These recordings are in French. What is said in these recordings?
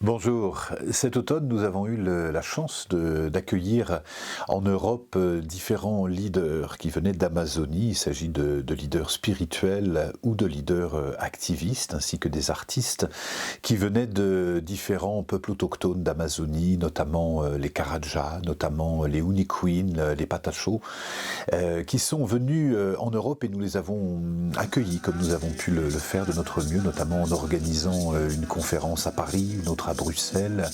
Bonjour. Cet automne, nous avons eu la chance d'accueillir en Europe différents leaders qui venaient d'Amazonie. Il s'agit de leaders spirituels ou de leaders activistes, ainsi que des artistes qui venaient de différents peuples autochtones d'Amazonie, notamment les Karaja, notamment les Unikwin, les Patachos, qui sont venus en Europe et nous les avons accueillis comme nous avons pu le faire de notre mieux, notamment en organisant une conférence à Paris, une autre à Bruxelles,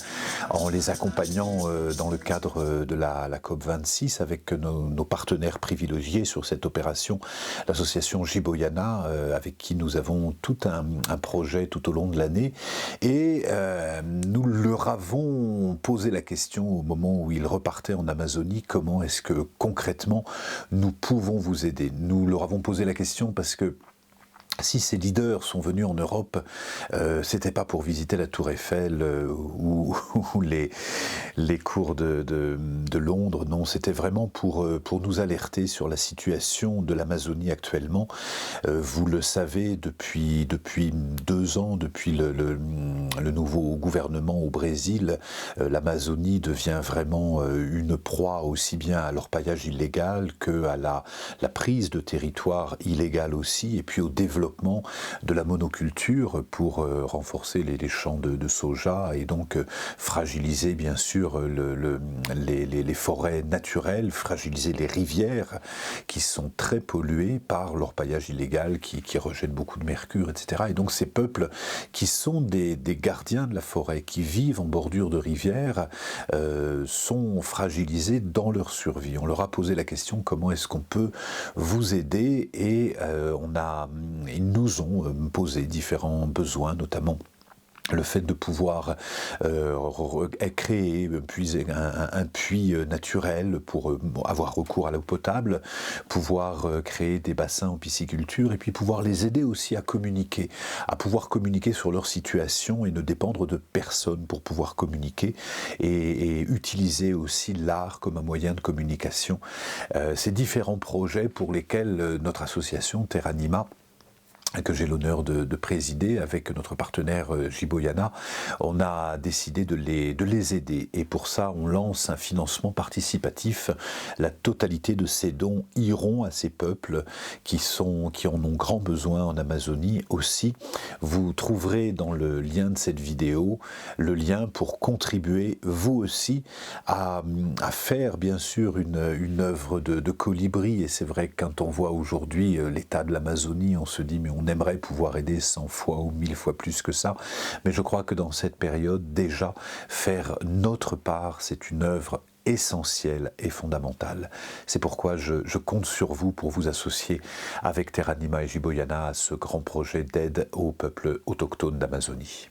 en les accompagnant dans le cadre de la COP26 avec nos partenaires privilégiés sur cette opération, l'association Jiboyana, avec qui nous avons tout un projet tout au long de l'année. Et nous leur avons posé la question au moment où ils repartaient en Amazonie, comment est-ce que concrètement nous pouvons vous aider? Nous leur avons posé la question parce que si ces leaders sont venus en Europe, c'était pas pour visiter la Tour Eiffel ou les cours de Londres, non, c'était vraiment pour nous alerter sur la situation de l'Amazonie actuellement. Vous le savez, depuis 2 ans, depuis le nouveau gouvernement au Brésil, l'Amazonie devient vraiment une proie aussi bien à l'orpaillage illégal qu'à la prise de territoire illégale aussi, et puis au développement de la monoculture pour renforcer les champs de soja et donc fragiliser bien sûr les forêts naturelles, fragiliser les rivières qui sont très polluées par l'orpaillage illégal qui rejette beaucoup de mercure, etc. Et donc ces peuples qui sont des gardiens de la forêt, qui vivent en bordure de rivières, sont fragilisés dans leur survie. On leur a posé la question: comment est-ce qu'on peut vous aider? Et ils nous ont posé différents besoins, notamment le fait de pouvoir créer un puits naturel pour avoir recours à l'eau potable, pouvoir créer des bassins en pisciculture, et puis pouvoir les aider aussi à pouvoir communiquer sur leur situation et ne dépendre de personne pour pouvoir communiquer, et utiliser aussi l'art comme un moyen de communication. Ces différents projets pour lesquels notre association Terranima, que j'ai l'honneur de présider avec notre partenaire Jiboyana, on a décidé de les aider. Et pour ça, on lance un financement participatif. La totalité de ces dons iront à ces peuples qui en ont grand besoin en Amazonie aussi. Vous trouverez dans le lien de cette vidéo le lien pour contribuer vous aussi à faire bien sûr une œuvre de colibri. Et c'est vrai que quand on voit aujourd'hui l'état de l'Amazonie, on se dit mais on aimerait pouvoir aider 100 fois ou 1000 fois plus que ça, mais je crois que dans cette période, déjà, faire notre part, c'est une œuvre essentielle et fondamentale. C'est pourquoi je compte sur vous pour vous associer avec Terranima et Jiboyana à ce grand projet d'aide aux peuples autochtones d'Amazonie.